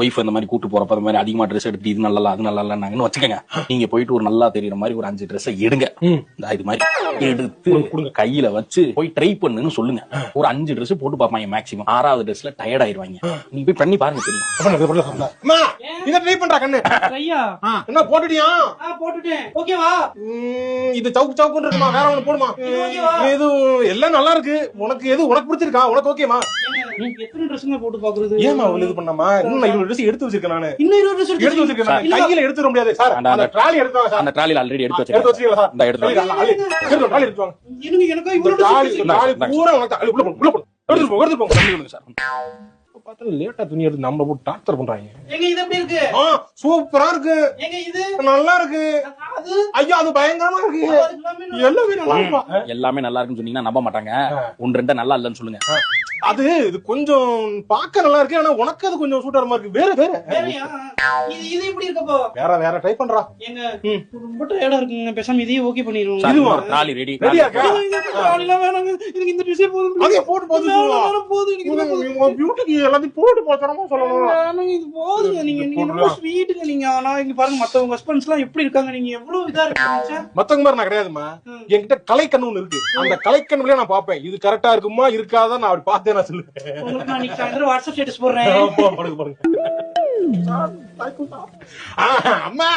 Wife அந்த மாதிரி கூட்டு போறப்ப அந்த மாதிரி அதிகமா ட்ரெஸ் எடுத்து இது நல்லா அது நல்லா இல்லைன்னு வச்சுக்கோங்க. நீங்க போயிட்டு ஒரு நல்லா தெரியுற மாதிரி ஒரு 5 ட்ரெஸ் எடுங்க. இது மாதிரி எடுத்து கையில வச்சு போய் ட்ரை பண்ணுன்னு சொல்லுங்க. ஒரு 5 ட்ரெஸ் போட்டு பாப்பாங்க மேக்ஸிமம். 6வது ட்ரெஸ்ல டயர்ட் ஆயிருவாங்க. நீங்க போய் பண்ணி பாருங்க தெரியும். இத ட்ரை பண்றா கண்ணு. ஐயா என்ன போட்டுட்டியா? போட்டுட்டேன். ஓகேவா? இது சவுக்கு சவுக்குன்னு இருக்குமா? வேற ஒண்ணு போடுமா? இது எல்லாம் நல்லா இருக்கு. உனக்கு எது உனக்கு பிடிச்சிருக்கா? உனக்கு ஓகேமா? எத்தனை ட்ரெஸ்ங்க போட்டு பாக்குறது? ஏமா அவள இது பண்ணாமா? இன்னும் 20 ட்ரெஸ் எடுத்து வச்சிருக்கேன் நானு. இன்னும் 20 ட்ரெஸ் எடுத்து வச்சிருக்கேன். கையில எடுத்து வர முடியாது சார். அந்த ட்ராலி எடுத்துவாங்க சார். அந்த ட்ராலில ஆல்ரெடி எடுத்து எடுத்து வச்சிருக்கேன். வச்சிருக்கீங்களா சார்? இந்த எடுத்து ட்ராலி எடுத்துவாங்க. எனக்கு இவ்வளவு ட்ராலி பூரா உனக்கு உள்ள போ. எடுத்து போங்க சார். பார்த்தா லேட்டா துணி எடுத்து நம்மள போட்டு டார்ச்சர் பண்றாங்க. எங்க இது எப்படி இருக்கு? சூப்பரா இருக்கு. எங்க இது நல்லா இருக்கு. அது ஐயா அது பயங்கரமா இருக்கு. எல்லாமே நல்லா இருக்கு. எல்லாமே நல்லா இருக்குன்னு சொன்னீங்கன்னா நம்ப மாட்டாங்க. 1-2 நல்லா இல்லன்னு சொல்லுங்க. அது இது கொஞ்சம் பார்க்க நல்லா இருக்கு. ஆனா உனக்கு அது கொஞ்சம் சூட்டா இருக்கு. வேற வேறயா? இது எப்படி இருக்கப்போ? வேற ட்ரை பண்றா. எங்க ரொம்ப டயர்டா இருக்குங்க. பேசாம இதையே ஓகே பண்ணிடுவோம். இதுவா? Trolley ready. ரெடியா இருக்கா? ட்ராலிலாம் வேணாங்க. எனக்கு இந்த ட்ரெஸ்ஸே போதும். அதே போட்டு போதும். எனக்கு இது போதும். உங்க பியூட்டிக்கு எல்லாத்தையும் போட்டு போறமா சொல்லணும். வேணாங்க, இது போதுங்க. நீங்க ரொம்ப ஸ்வீட்டுங்க நீங்க. ஆனா இங்க பாருங்க மத்தவங்க ஹஸ்பண்ட்ஸ் எல்லாம் எப்படி இருக்காங்க. நீங்க எவ்வளவு இதா இருக்கீங்க. மத்தவங்க மாதிரி நான் கிடையாதுமா. என்கிட்ட கலைக்கண்ணு ஒண்ணு இருக்கு. அந்த கலைக்கண்ணுலயே நான் பாப்பேன். இது கரெக்டா இருக்குமா இருக்காதா நான் அப்படி பார்த்தே நான் சொல்லுவேன். உங்களுக்கு நான் இன்னைக்கு சாயந்தரம் வாட்ஸ்அப் ஸ்டேட்டஸ் போடுறேன். பாருங்க. அம்மா